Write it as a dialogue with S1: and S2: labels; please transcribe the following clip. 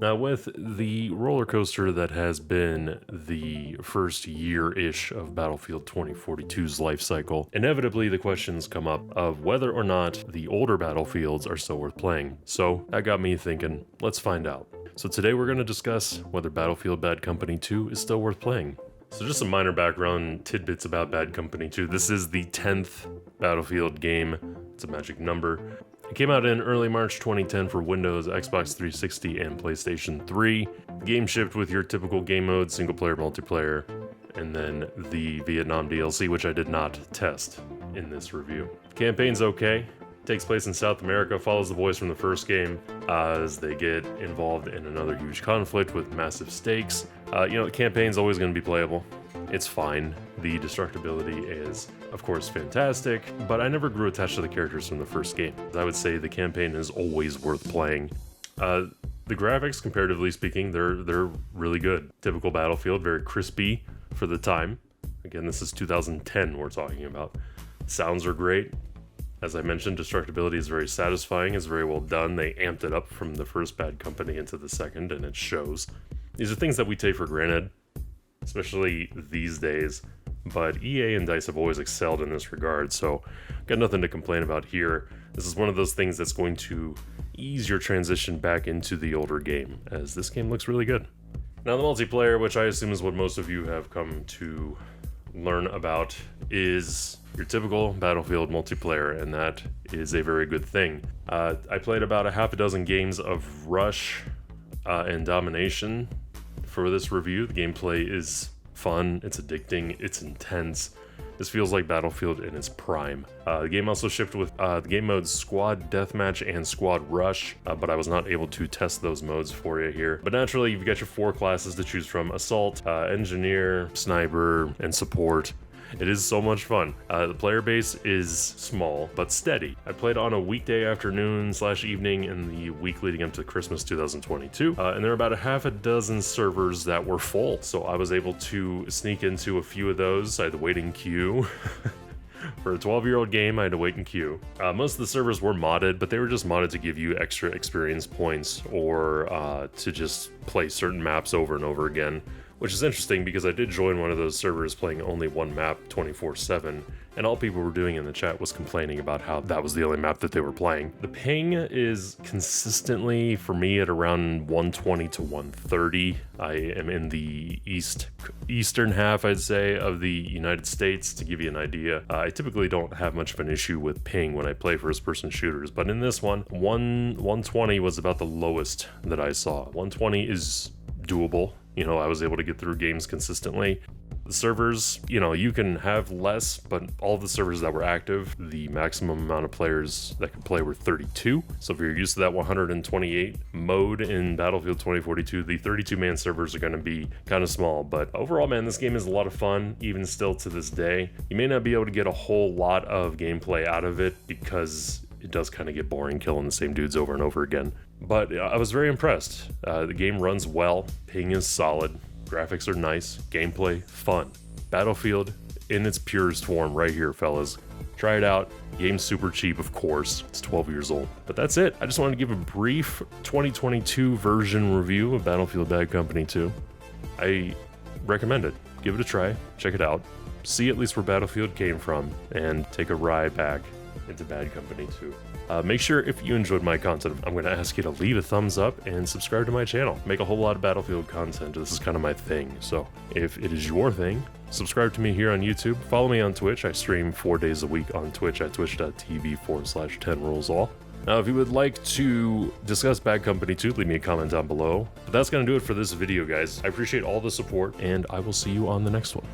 S1: Now, with the roller coaster that has been the first year-ish of Battlefield 2042's life cycle, inevitably the questions come up of whether or not the older Battlefields are still worth playing. So that got me thinking, let's find out. So today we're going to discuss whether Battlefield Bad Company 2 is still worth playing. So just some minor background tidbits about Bad Company 2. This is the 10th Battlefield game. It's a magic number. It came out in early March 2010 for Windows, Xbox 360, and PlayStation 3. The game shipped with your typical game mode, single player, multiplayer, and then the Vietnam DLC, which I did not test in this review. Campaign's okay. Takes place in South America, follows the boys from the first game as they get involved in another huge conflict with massive stakes. The campaign's always going to be playable. It's fine. The destructibility is, of course, fantastic, but I never grew attached to the characters from the first game. I would say the campaign is always worth playing. The graphics, comparatively speaking, they're really good. Typical Battlefield, very crispy for the time. Again, this is 2010 we're talking about. Sounds are great. As I mentioned, destructibility is very satisfying, it's very well done. They amped it up from the first Bad Company into the second, and it shows. These are things that we take for granted, especially these days, but EA and DICE have always excelled in this regard, so got nothing to complain about here. This is one of those things that's going to ease your transition back into the older game, as this game looks really good. Now the multiplayer, which I assume is what most of you have come to learn about, is your typical Battlefield multiplayer, and that is a very good thing. I played about a half a dozen games of Rush and Domination for this review. The gameplay is fun, it's addicting, it's intense. This feels like Battlefield in its prime. The game also shipped with the game modes Squad Deathmatch and Squad Rush, but I was not able to test those modes for you here. But naturally, you've got your 4 classes to choose from: Assault, Engineer, Sniper, and Support. It is so much fun. The player base is small, but steady. I played on a weekday afternoon/evening in the week leading up to Christmas 2022, and there were about a half a dozen servers that were full, so I was able to sneak into a few of those. I had to wait in queue. For a 12-year-old game, I had to wait in queue. Most of the servers were modded, but they were just modded to give you extra experience points or to just play certain maps over and over again. Which is interesting because I did join one of those servers playing only one map 24/7, and all people were doing in the chat was complaining about how that was the only map that they were playing. The ping is consistently, for me, at around 120 to 130. I am in the eastern half, I'd say, of the United States, to give you an idea. I typically don't have much of an issue with ping when I play first-person shooters, but in this one, 120 was about the lowest that I saw. 120 is doable. I was able to get through games consistently. The servers, you can have less, but all the servers that were active, the maximum amount of players that could play were 32. So if you're used to that 128 mode in Battlefield 2042, the 32-man servers are going to be kind of small. But overall, man, this game is a lot of fun, even still to this day. You may not be able to get a whole lot of gameplay out of it because it does kind of get boring killing the same dudes over and over again. But I was very impressed. The game runs well, ping is solid, graphics are nice, gameplay fun. Battlefield in its purest form right here, fellas. Try it out. Game's super cheap, of course. It's 12 years old. But that's it. I just wanted to give a brief 2022 version review of Battlefield Bad Company 2. I recommend it. Give it a try. Check it out. See at least where Battlefield came from, and take a ride back into Bad Company 2. Make sure, if you enjoyed my content, I'm going to ask you to leave a thumbs up and subscribe to my channel. Make a whole lot of Battlefield content. This is kind of my thing, so if it is your thing, subscribe to me here on YouTube. Follow me on Twitch. I stream 4 days a week on Twitch at twitch.tv/10rulesall. Now, if you would like to discuss Bad Company 2, leave me a comment down below. But that's going to do it for this video, guys. I appreciate all the support, and I will see you on the next one.